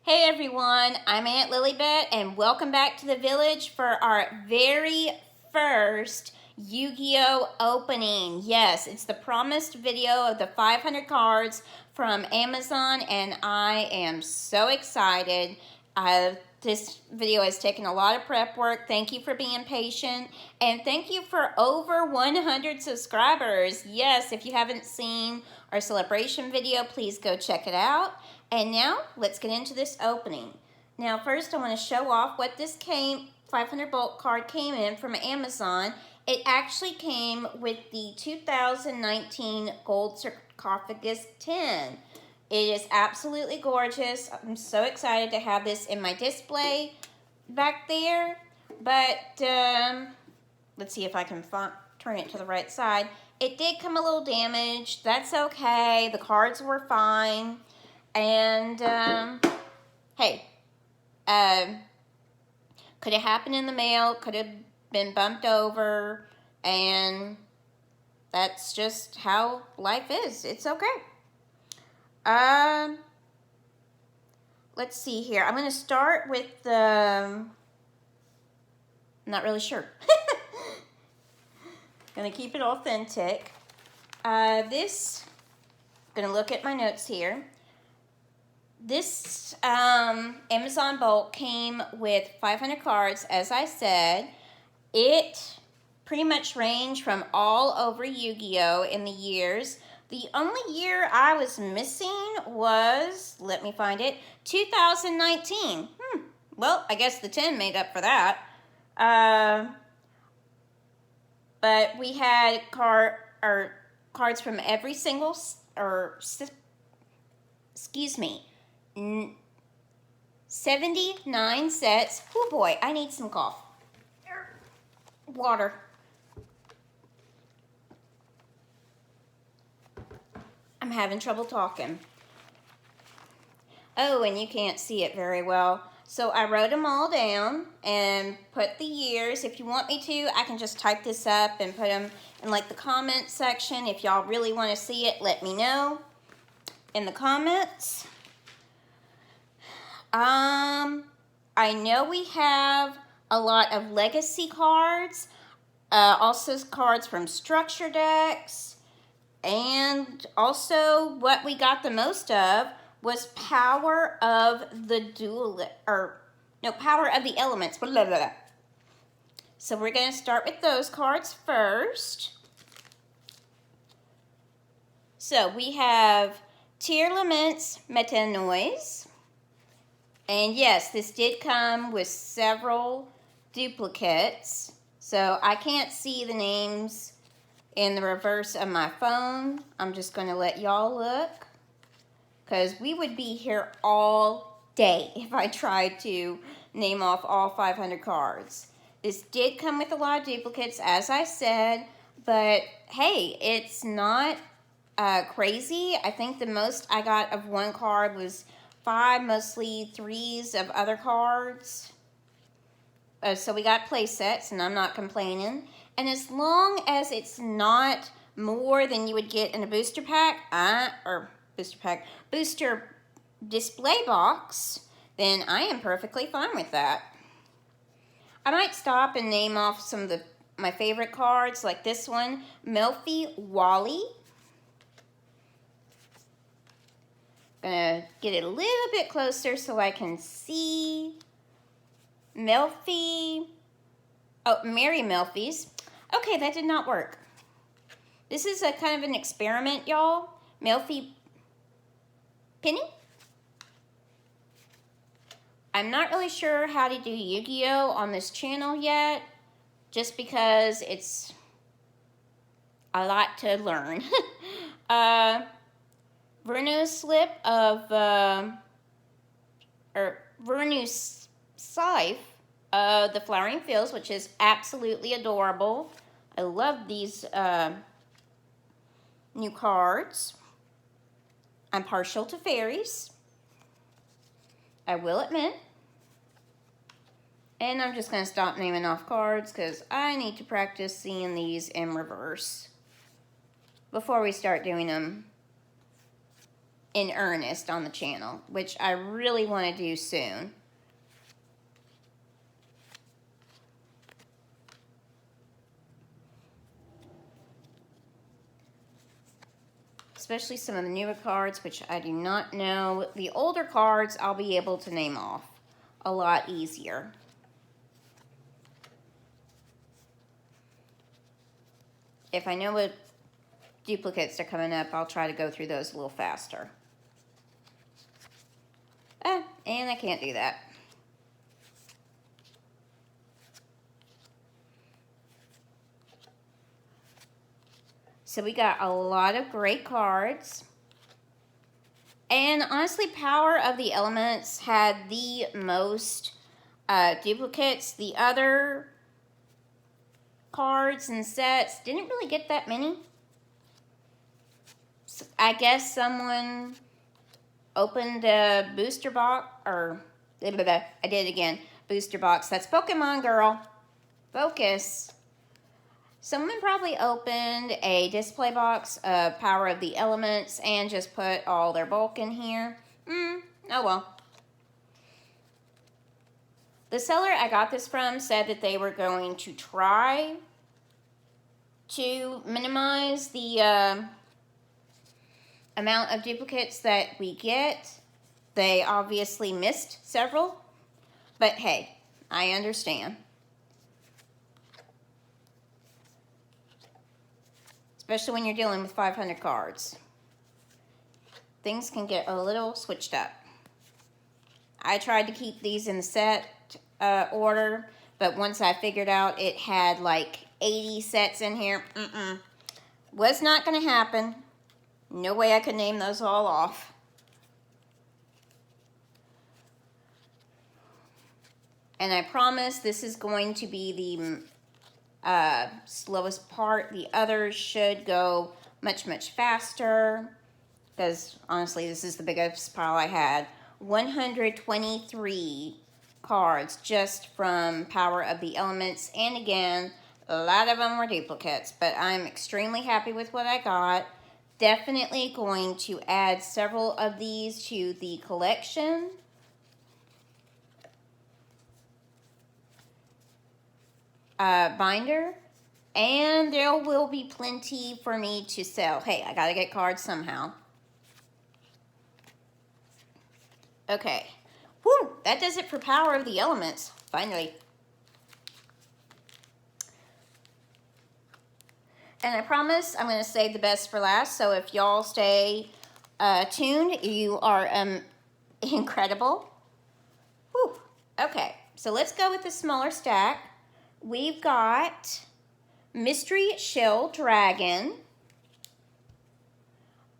Hey everyone, I'm Aunt Lilybet and welcome back to the village for our very first Yu-Gi-Oh opening. Yes, it's the promised video of the 500 cards from Amazon and I am so excited. This video has taken a lot of prep work. Thank you for being patient and thank you for over 100 subscribers. Yes, if you haven't seen our celebration video, please go check it out. And now, let's get into this opening. Now, first I want to show off what this 500 bulk card came in from Amazon. It actually came with the 2019 Gold Sarcophagus 10. It is absolutely gorgeous. I'm so excited to have this in my display back there. But, let's see if I can turn it to the right side. It did come a little damaged. That's okay. The cards were fine. And, hey, could have happened in the mail, could have been bumped over, and that's just how life is. It's okay. Let's see here. I'm going to start with the, I'm not really sure. Going to keep it authentic. I'm going to look at my notes here. This Amazon bulk came with 500 cards, as I said. It pretty much ranged from all over Yu-Gi-Oh! In the years. The only year I was missing was, let me find it, 2019. Well, I guess the 10 made up for that. But we had cards from every single, excuse me, 79 sets. Oh boy, I need some cough. Water. I'm having trouble talking. Oh, and you can't see it very well. So I wrote them all down and put the years. If you want me to, I can just type this up and put them in like the comment section. If y'all really want to see it, let me know in the comments. I know we have a lot of legacy cards, also cards from structure decks, and also what we got the most of was Power of the Power of the Elements. Blah, blah, blah. So we're going to start with those cards first. So we have Tearlament's Metanoise. And yes, this did come with several duplicates. So I can't see the names in the reverse of my phone. I'm just going to let y'all look, because we would be here all day if I tried to name off all 500 cards. This did come with a lot of duplicates, as I said, but hey, it's not crazy. I think the most I got of one card was 5, mostly 3s of other cards. So we got play sets, and I'm not complaining. And as long as it's not more than you would get in a booster pack, booster display box, then I am perfectly fine with that. I might stop and name off some of my favorite cards, like this one, Melfi Wally. Gonna get it a little bit closer so I can see. Melfi. Oh, Mary Melfi's. Okay, that did not work. This is a kind of an experiment, y'all. Melfi Penny. I'm not really sure how to do Yu-Gi-Oh! On this channel yet, just because it's a lot to learn. Vernu Slip of, Vernu Scythe of the Flowering Fields, which is absolutely adorable. I love these new cards. I'm partial to fairies, I will admit. And I'm just going to stop naming off cards because I need to practice seeing these in reverse before we start doing them. in earnest on the channel, which I really want to do soon. Especially some of the newer cards, which I do not know. The older cards, I'll be able to name off a lot easier. If I know what duplicates are coming up, I'll try to go through those a little faster. And I can't do that. So we got a lot of great cards. And honestly, Power of the Elements had the most duplicates. The other cards and sets didn't really get that many. So I guess someone opened a booster box, or I did it again. Booster box. That's Pokemon Girl. Focus. Someone probably opened a display box of Power of the Elements and just put all their bulk in here. Oh well. The seller I got this from said that they were going to try to minimize the amount of duplicates that we get. They obviously missed several, but hey, I understand. Especially when you're dealing with 500 cards. Things can get a little switched up. I tried to keep these in the set order, but once I figured out it had like 80 sets in here, was not going to happen. No way I could name those all off. And I promise this is going to be the slowest part. The others should go much, much faster, because honestly, this is the biggest pile I had. 123 cards just from Power of the Elements, and again, a lot of them were duplicates, but I'm extremely happy with what I got. Definitely going to add several of these to the collection. Binder, and there will be plenty for me to sell. Hey, I gotta get cards somehow. Okay. Whew, that does it for Power of the Elements, finally. And I promise I'm going to save the best for last, so if y'all stay tuned, you are incredible. Whew. Okay, so let's go with the smaller stack. We've got Mystery Shell Dragon,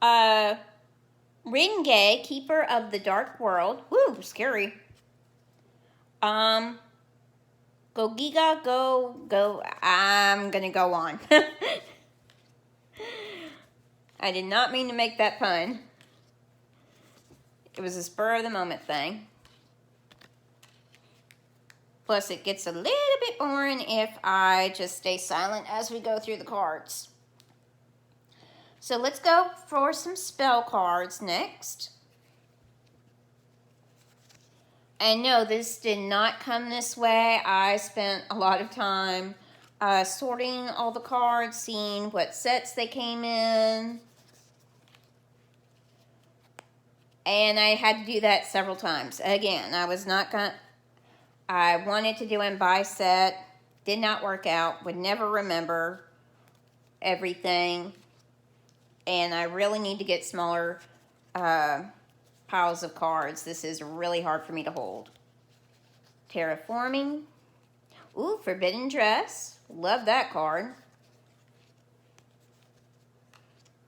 Ringay, Keeper of the Dark World. Woo, scary. Go Giga, go. I'm gonna go on. I did not mean to make that pun. It was a spur of the moment thing. Plus, it gets a little bit boring if I just stay silent as we go through the cards. So let's go for some spell cards next. And no, this did not come this way. I spent a lot of time sorting all the cards, seeing what sets they came in. And I had to do that several times. Again, I wanted to do them by set. Did not work out. Would never remember everything. And I really need to get smaller piles of cards. This is really hard for me to hold. Terraforming. Ooh, Forbidden Dress. Love that card.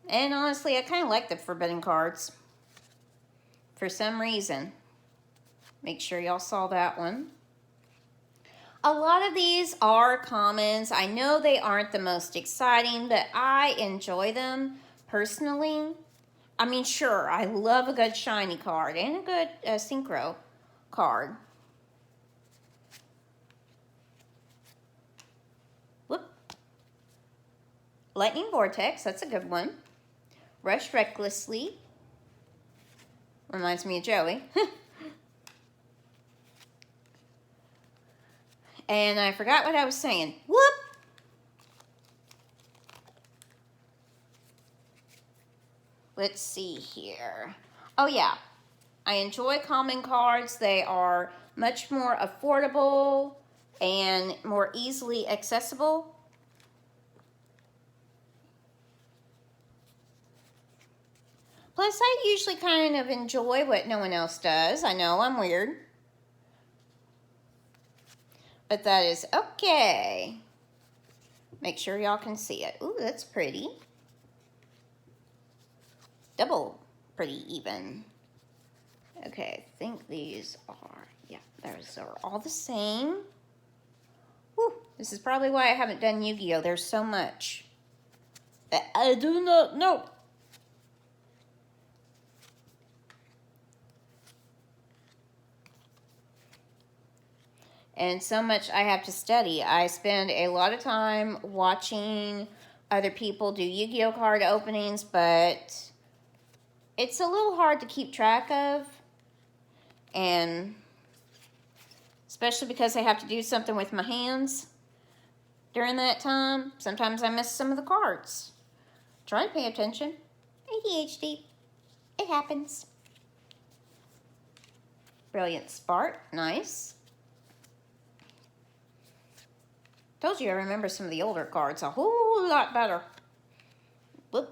And honestly, I kind of like the Forbidden cards. For some reason. Make sure y'all saw that one. A lot of these are commons. I know they aren't the most exciting, but I enjoy them personally. I mean, sure, I love a good shiny card and a good synchro card. Whoop. Lightning Vortex, that's a good one. Rush Recklessly. Reminds me of Joey. And I forgot what I was saying. Whoop! Let's see here. Oh yeah, I enjoy common cards. They are much more affordable and more easily accessible. Plus, I usually kind of enjoy what no one else does. I know I'm weird. But that is okay. Make sure y'all can see it. Ooh, that's pretty. Double pretty even. Okay, I think these are, yeah, those are all the same. Whew, this is probably why I haven't done Yu-Gi-Oh! There's so much that I do not know. And so much I have to study. I spend a lot of time watching other people do Yu-Gi-Oh! Card openings, but it's a little hard to keep track of. And especially because I have to do something with my hands during that time. Sometimes I miss some of the cards. Try to pay attention. ADHD. It happens. Brilliant Spark. Nice. Told you I remember some of the older cards a whole lot better. Whoop.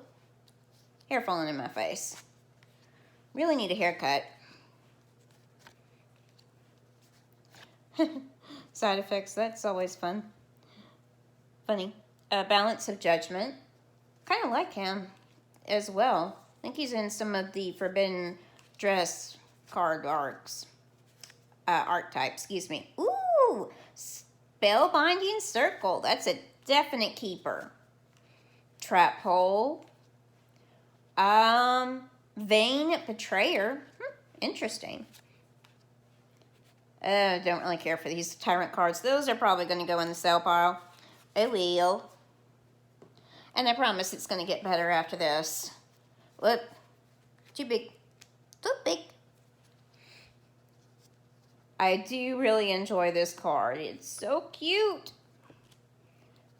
Hair falling in my face. Really need a haircut. Side effects, that's always fun. Funny. Balance of Judgment. Kind of like him as well. I think he's in some of the Forbidden Dress card archetypes, excuse me. Ooh! Spellbinding Circle. That's a definite keeper. Trap Hole. Vain Betrayer. Interesting. Don't really care for these Tyrant cards. Those are probably going to go in the sell pile. I will. And I promise it's going to get better after this. Whoop. Too big. Too big. I do really enjoy this card. It's so cute.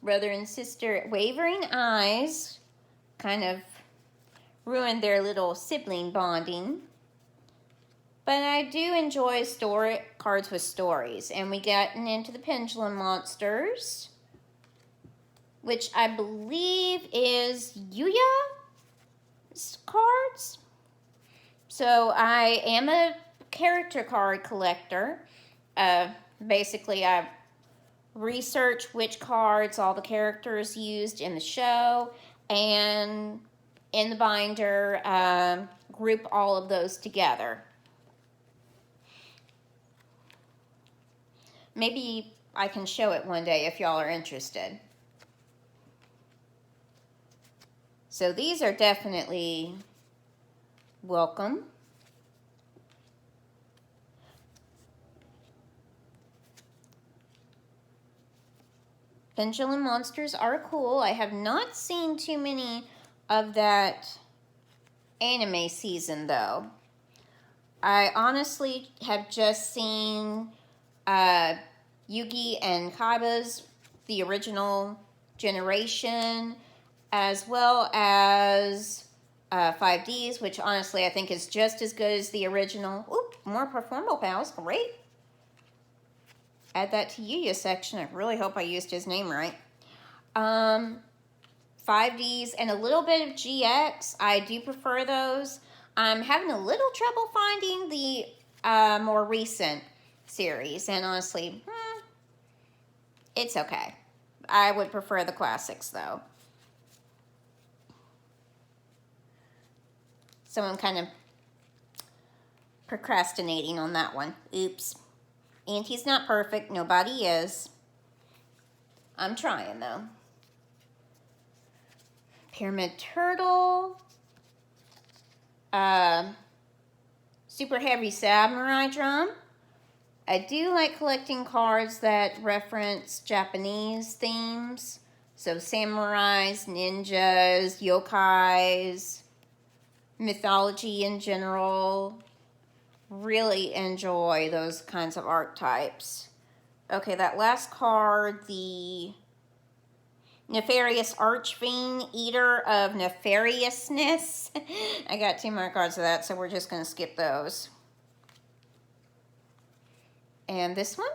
Brother and sister Wavering Eyes kind of ruined their little sibling bonding. But I do enjoy cards with stories. And we gotten into the Pendulum Monsters, which I believe is Yuya's cards. So I am a character card collector. Basically, I research which cards all the characters used in the show, and in the binder, group all of those together. Maybe I can show it one day if y'all are interested. So these are definitely welcome. Pendulum Monsters are cool. I have not seen too many of that anime season, though. I honestly have just seen Yugi and Kaiba's, the original generation, as well as 5Ds, which honestly I think is just as good as the original. Oop, more Performal Pals, great. Add that to Yuya section. I really hope I used his name right. 5Ds and a little bit of GX. I do prefer those. I'm having a little trouble finding the more recent series, and honestly, it's okay. I would prefer the classics, though. So I'm kind of procrastinating on that one. Oops. And he's not perfect. Nobody is. I'm trying, though. Pyramid Turtle. Super Heavy Samurai Drum. I do like collecting cards that reference Japanese themes. So samurais, ninjas, yokais, mythology in general. really enjoy those kinds of archetypes. Okay, that last card, the Nefarious Archfiend, Eater of Nefariousness. I got 2 more cards of that, so we're just going to skip those. And this one,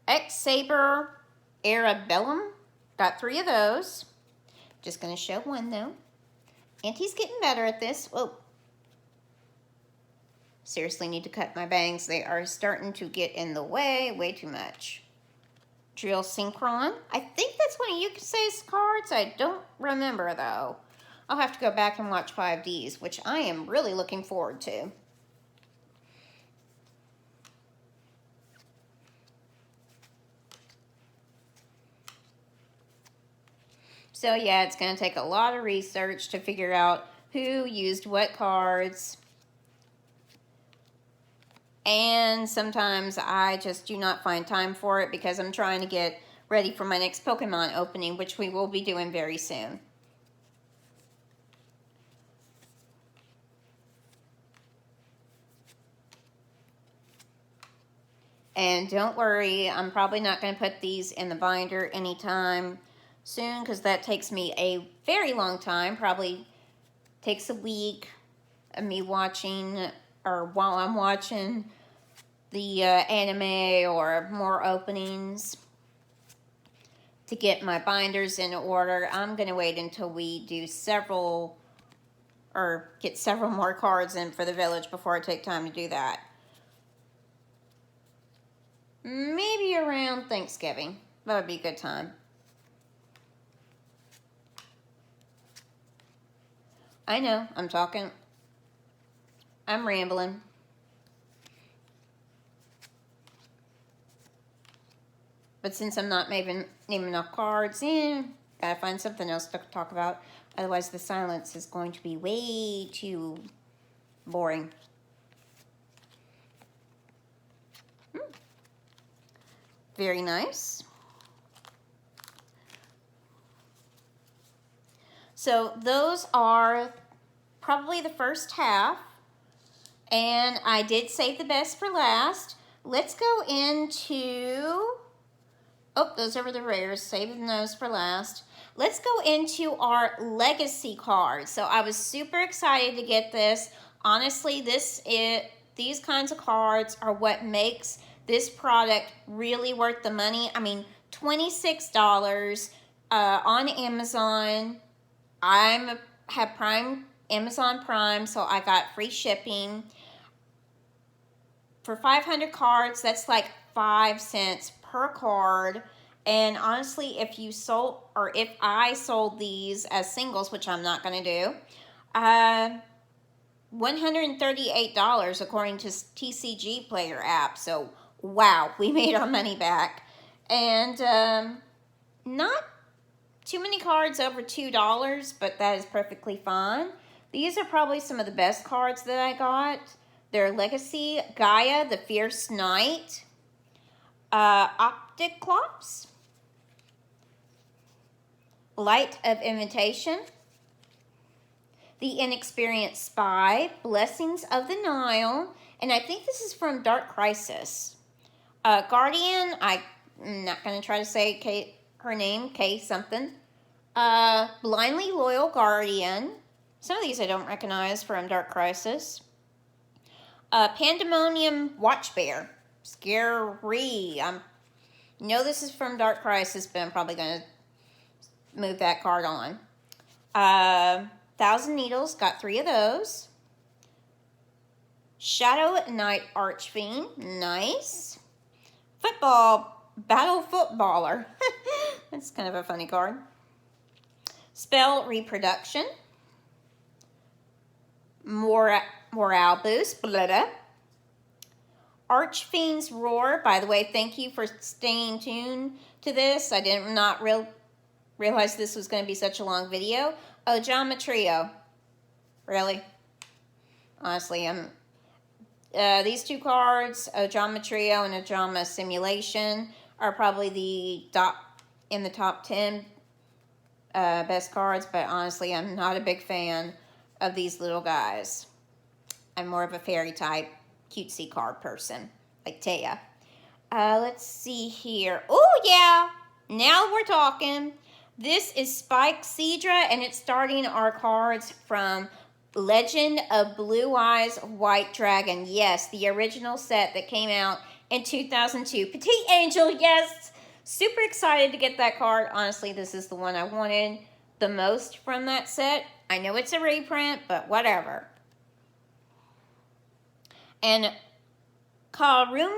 X-Saber Arabellum. Got 3 of those. Just going to show one, though. Auntie's getting better at this. Whoa. Seriously need to cut my bangs. They are starting to get in the way too much. Drill Synchron. I think that's one of Yukase's cards. I don't remember, though. I'll have to go back and watch 5Ds, which I am really looking forward to. So yeah, it's going to take a lot of research to figure out who used what cards. And sometimes I just do not find time for it because I'm trying to get ready for my next Pokemon opening, which we will be doing very soon. And don't worry, I'm probably not going to put these in the binder anytime soon because that takes me a very long time. Probably takes a week of me watching, or while I'm watching the anime or more openings to get my binders in order. I'm going to wait until we do several, or get several more cards in for the village before I take time to do that. Maybe around Thanksgiving. That would be a good time. I know, I'm rambling. But since I'm not naming enough cards, gotta find something else to talk about. Otherwise the silence is going to be way too boring. Very nice. So those are probably the first half. And I did save the best for last. Let's go into... Oh, those are the rares. Saving those for last. Let's go into our legacy cards. So I was super excited to get this. Honestly, these kinds of cards are what makes this product really worth the money. I mean, $26 on Amazon. I have Amazon Prime, so I got free shipping. For 500 cards, that's like 5 cents per card. And honestly, if I sold these as singles, which I'm not going to do, $138 according to TCG Player app. So wow, we made our money back. And not too many cards over $2, but that is perfectly fine. These are probably some of the best cards that I got. They're Legacy, Gaia, the Fierce Knight, Opticlops, Light of Invitation, The Inexperienced Spy, Blessings of the Nile, and I think this is from Dark Crisis. Guardian, I'm not going to try to say her name, K something. Blindly Loyal Guardian. Some of these I don't recognize from Dark Crisis. Pandemonium Watchbear. Scary. I know this is from Dark Crisis, but I'm probably going to move that card on. Thousand Needles, got 3 of those. Shadow Knight Archfiend, nice. Battle Footballer. That's kind of a funny card. Spell Reproduction. Morale Boost, Blutta. Archfiend's Roar. By the way, thank you for staying tuned to this. I did not realize this was going to be such a long video. Ojama Trio. Really? Honestly, these 2 cards, Ojama Trio and Ojama Simulation, are probably in the top 10 best cards, but honestly, I'm not a big fan of these little guys. I'm more of a fairy type cutesy card person, like Taya. Let's see here. Oh, yeah. Now we're talking. This is Spike Cedra, and it's starting our cards from Legend of Blue Eyes White Dragon. Yes, the original set that came out in 2002. Petite Angel, yes. Super excited to get that card. Honestly, this is the one I wanted the most from that set. I know it's a reprint, but whatever. And Karuma?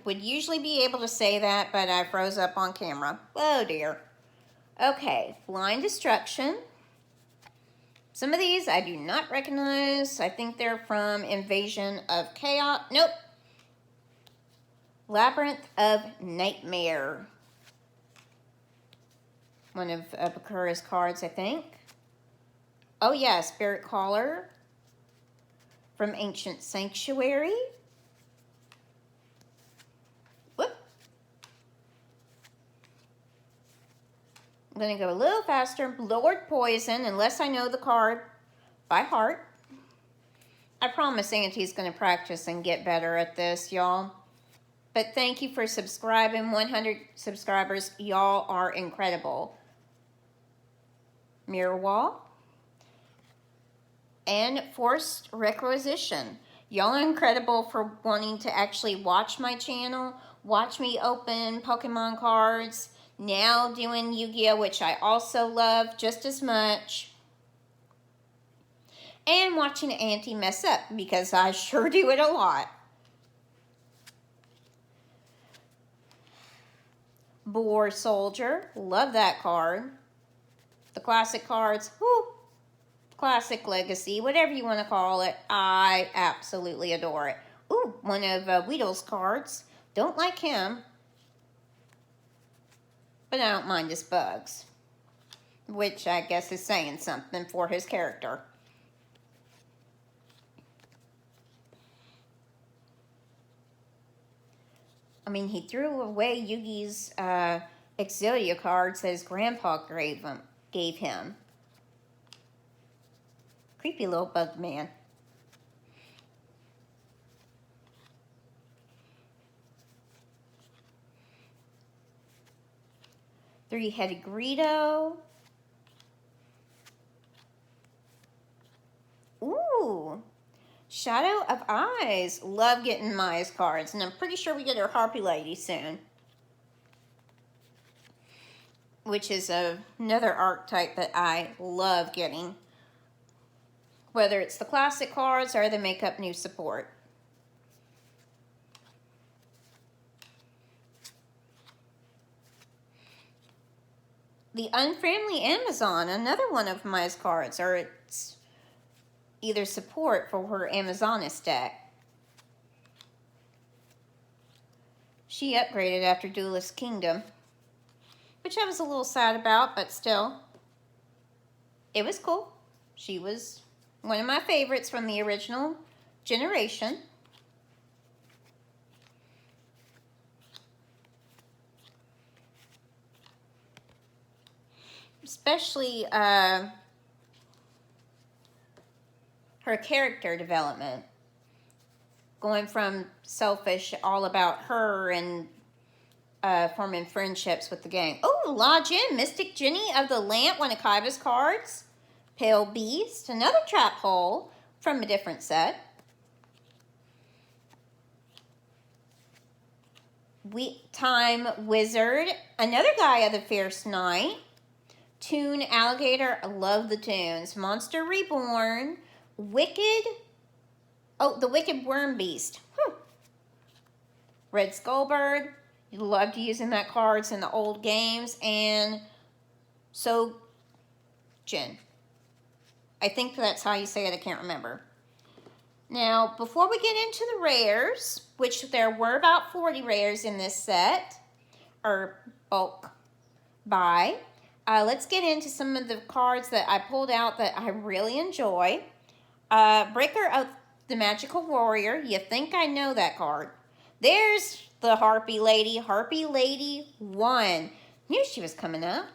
Would usually be able to say that, but I froze up on camera. Oh dear. Okay, Blind Destruction. Some of these I do not recognize. I think they're from Invasion of Chaos. Nope. Labyrinth of Nightmare. One of Bakura's cards, I think. Oh yeah, Spirit Caller. From Ancient Sanctuary. Whoop. I'm going to go a little faster. Lord Poison, unless I know the card by heart. I promise Auntie's going to practice and get better at this, y'all. But thank you for subscribing. 100 subscribers. Y'all are incredible. Mirror Wall. And Forced Requisition. Y'all are incredible for wanting to actually watch my channel. Watch me open Pokemon cards. Now doing Yu-Gi-Oh! Which I also love just as much. And watching Auntie mess up, because I sure do it a lot. Boar Soldier. Love that card. The classic cards. Whoo! Classic Legacy. Whatever you want to call it. I absolutely adore it. Ooh, one of Weedle's cards. Don't like him. But I don't mind his bugs. Which I guess is saying something for his character. I mean, he threw away Yugi's Exodia cards that his grandpa gave him. Creepy little bug man. Three-headed Greedo. Ooh. Shadow of Eyes. Love getting Maya's cards. And I'm pretty sure we get her Harpy Lady soon. Which is another archetype that I love getting. Whether it's the classic cards or the make up new support. The Unfriendly Amazon. Another one of Maya's cards. Or it's either support for her Amazoness deck. She upgraded after Duelist Kingdom, which I was a little sad about, but still, it was cool. She was one of my favorites from the original generation. Especially her character development, going from selfish, all about her, and forming friendships with the gang. Oh, La Jin, Mystic Jenny of the Lamp, one of Kaiba's cards. Pale Beast, another Trap Hole from a different set. Time Wizard, another guy of the Fierce Knight. Toon Alligator, I love the tunes. Monster Reborn. Wicked. Oh, the Wicked Worm Beast. Red Skullbird. You loved using that cards in the old games. And So Jin. I think that's how you say it. I can't remember. Now, before we get into the rares, which there were about 40 rares in this set, or bulk buy, let's get into some of the cards that I pulled out that I really enjoy. Breaker of the Magical Warrior. You think I know that card. There's the Harpy Lady. Harpy Lady 1. Knew she was coming up.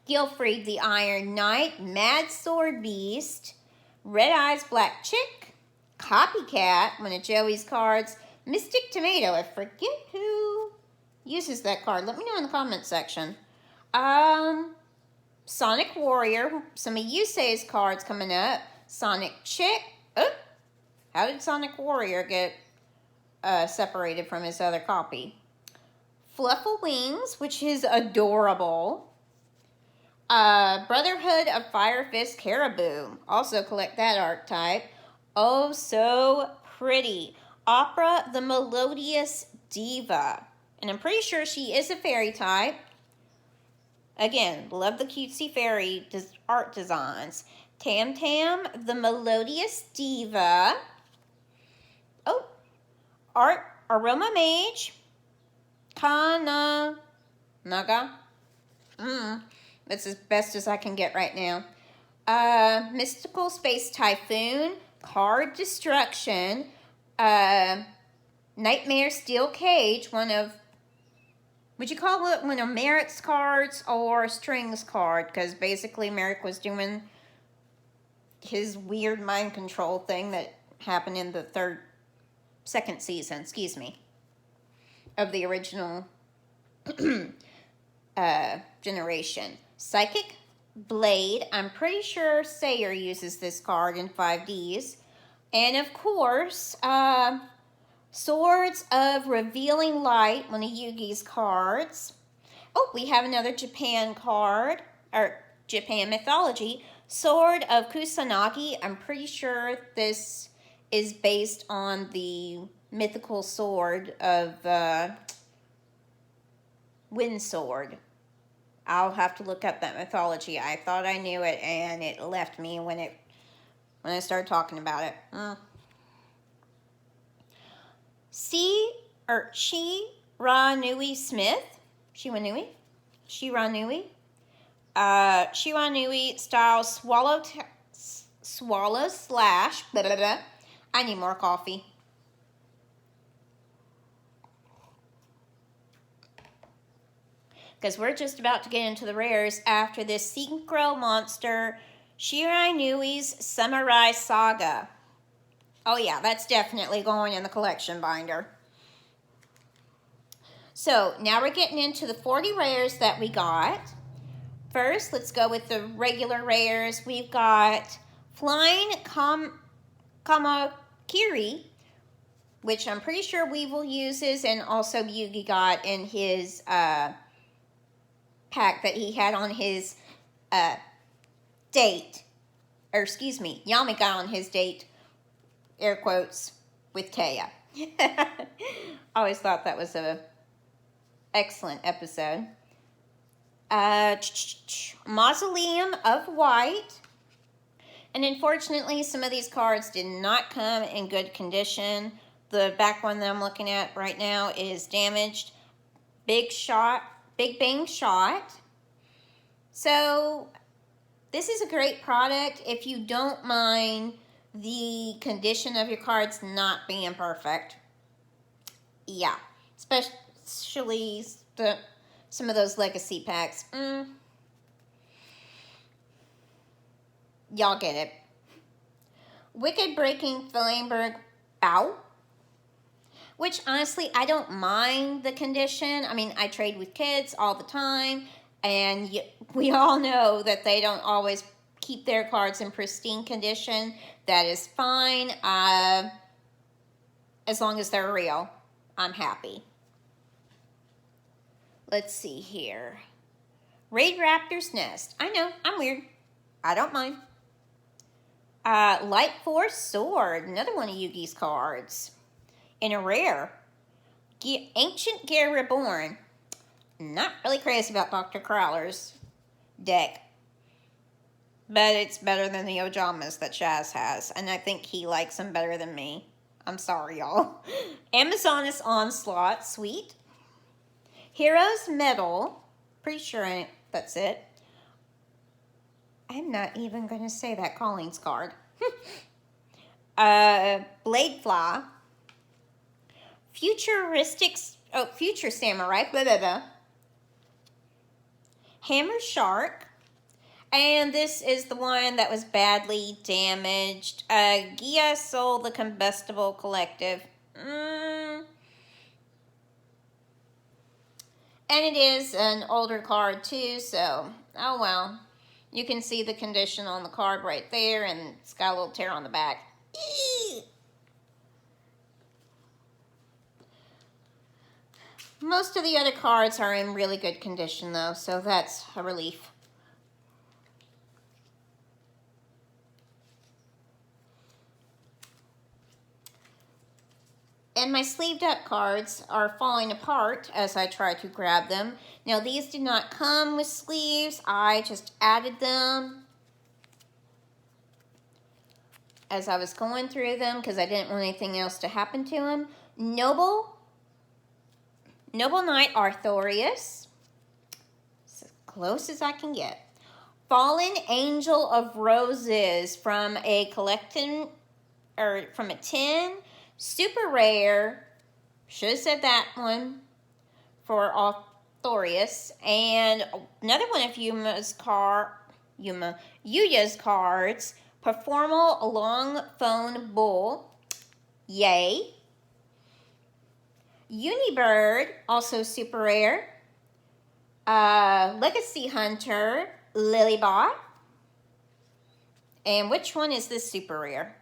Gilfried the Iron Knight, Mad Sword Beast, Red Eyes Black Chick, Copycat, one of Joey's cards, Mystic Tomato, I forget who uses that card. Let me know in the comment section. Sonic Warrior, some of you say his cards coming up. Sonic Chick. Oh, how did Sonic Warrior get separated from his other copy? Fluffle Wings, which is adorable. Brotherhood of Fire Fist Caribou. Also collect that archetype. Oh, so pretty. Opera the Melodious Diva. And I'm pretty sure she is a fairy type. Again, love the cutesy fairy art designs. Tam Tam the Melodious Diva. Oh, Aroma Mage. Kana Naga. That's as best as I can get right now. Mystical Space Typhoon. Card Destruction. Nightmare Steel Cage. One of, would you call it one of Merrick's cards or String's card? Because basically Merrick was doing his weird mind control thing that happened in the second season, excuse me, of the original generation. Psychic Blade. I'm pretty sure Sayer uses this card in 5Ds. And of course, Swords of Revealing Light, one of Yugi's cards. Oh, we have another Japan card, or Japan mythology. Sword of Kusanagi. I'm pretty sure this is based on the mythical sword of Wind Sword. I'll have to look up that mythology. I thought I knew it, and it left me when I started talking about it. Shira Nui Smith. Shiwa Nui. Shiwa Nui style swallow slash. Blah, blah, blah. I need more coffee. Because we're just about to get into the rares after this Synchro Monster Shirai Nui's Samurai Saga. Oh yeah, that's definitely going in the collection binder. So now we're getting into the 40 rares that we got. First, let's go with the regular rares. We've got Flying Kamakiri, which I'm pretty sure Weevil uses, and also Yugi got in his pack that he had on his date. Or excuse me, Yami got on his date, air quotes, with Taya. Always thought that was a excellent episode. Mausoleum of White. And unfortunately, some of these cards did not come in good condition. The back one that I'm looking at right now is damaged. Big Bang Shot. So, this is a great product if you don't mind the condition of your cards not being perfect. Yeah, especially some of those legacy packs. Y'all get it. Wicked Breaking Flameberg Bow. Which, honestly, I don't mind the condition. I mean, I trade with kids all the time. And we all know that they don't always keep their cards in pristine condition. That is fine. As long as they're real, I'm happy. Let's see here. Raid Raptor's Nest. I know, I'm weird. I don't mind. Light Force Sword. Another one of Yugi's cards. In a rare. Ancient Gear Reborn. Not really crazy about Dr. Crowler's deck. But it's better than the Ojamas that Shaz has. And I think he likes them better than me. I'm sorry, y'all. Amazoness Onslaught. Sweet. Heroes Medal. Pretty sure that's it. I'm not even going to say that Collings card. Bladefly. Future Samurai. Blah, blah, blah. Hammer Shark. And this is the one that was badly damaged. Gia sold the Combustible Collective. And it is an older card too, so, oh well. You can see the condition on the card right there, and it's got a little tear on the back. Most of the other cards are in really good condition though, so that's a relief. And my sleeved up cards are falling apart as I try to grab them. Now these did not come with sleeves. I just added them as I was going through them because I didn't want anything else to happen to them. Noble Knight Arthurius. It's as close as I can get. Fallen Angel of Roses from a collecting, or from a tin. Super rare, should have said that one, for Arthurius. And another one of Yuya's cards, Performal Long Phone Bull, yay. Unibird, also super rare. Legacy Hunter, Lilybot. And which one is this super rare?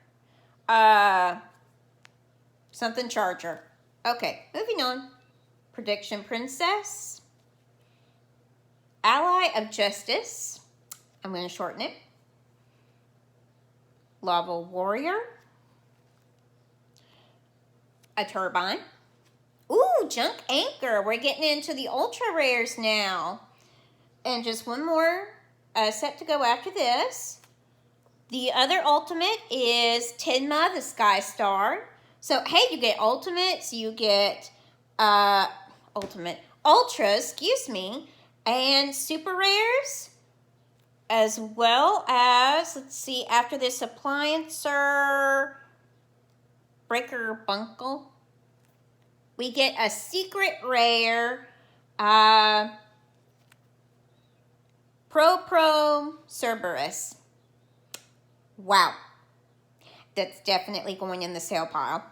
Something Charger. Okay, moving on. Prediction Princess. Ally of Justice. I'm going to shorten it. Lava Warrior. A Turbine. Ooh, Junk Anchor. We're getting into the ultra rares now. And just one more set to go after this. The other ultimate is Tenma the Sky Star. So, hey, you get ultimates, you get ultras, excuse me, and super rares, as well as, let's see, after this Appliancer Breaker Bunkle, we get a secret rare Pro Cerberus. Wow. That's definitely going in the sale pile.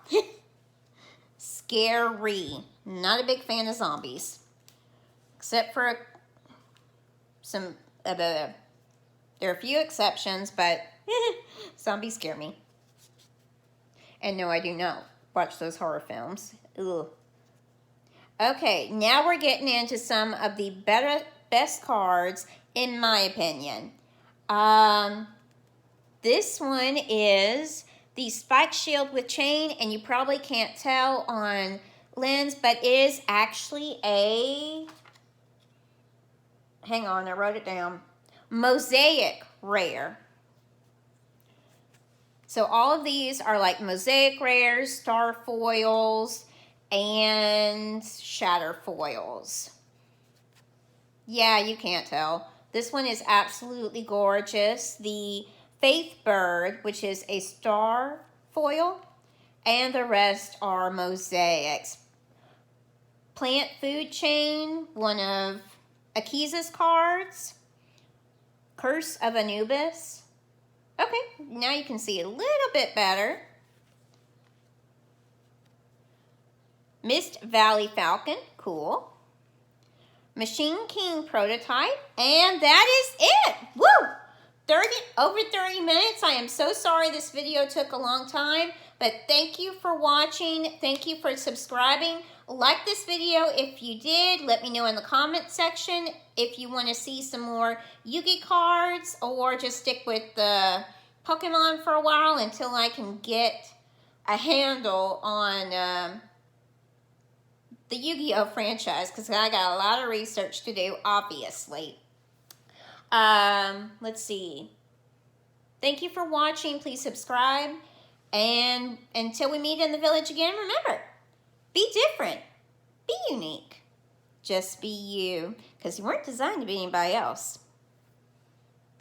Scary. Not a big fan of zombies. Except for some, there are a few exceptions, but zombies scare me. And no, I do not watch those horror films. Ugh. Okay, now we're getting into some of the best cards, in my opinion. This one is the Spike Shield with chain, and you probably can't tell on lens, but it is actually a, hang on, I wrote it down, Mosaic rare. So all of these are like Mosaic rares, star foils, and shatter foils. Yeah, you can't tell. This one is absolutely gorgeous. The Faith Bird, which is a star foil, and the rest are mosaics. Plant Food Chain, one of Akiza's cards. Curse of Anubis. Okay, now you can see a little bit better. Mist Valley Falcon, cool. Machine King Prototype, and that is it. Woo! Over 30 minutes. I am so sorry this video took a long time, but thank you for watching. Thank you for subscribing. Like this video if you did. Let me know in the comment section if you want to see some more Yu-Gi cards, or just stick with the Pokemon for a while until I can get a handle on the Yu-Gi-Oh franchise, because I got a lot of research to do, obviously. Let's see. Thank you for watching. Please subscribe. And until we meet in the village again, remember, be different. Be unique. Just be you. Because you weren't designed to be anybody else.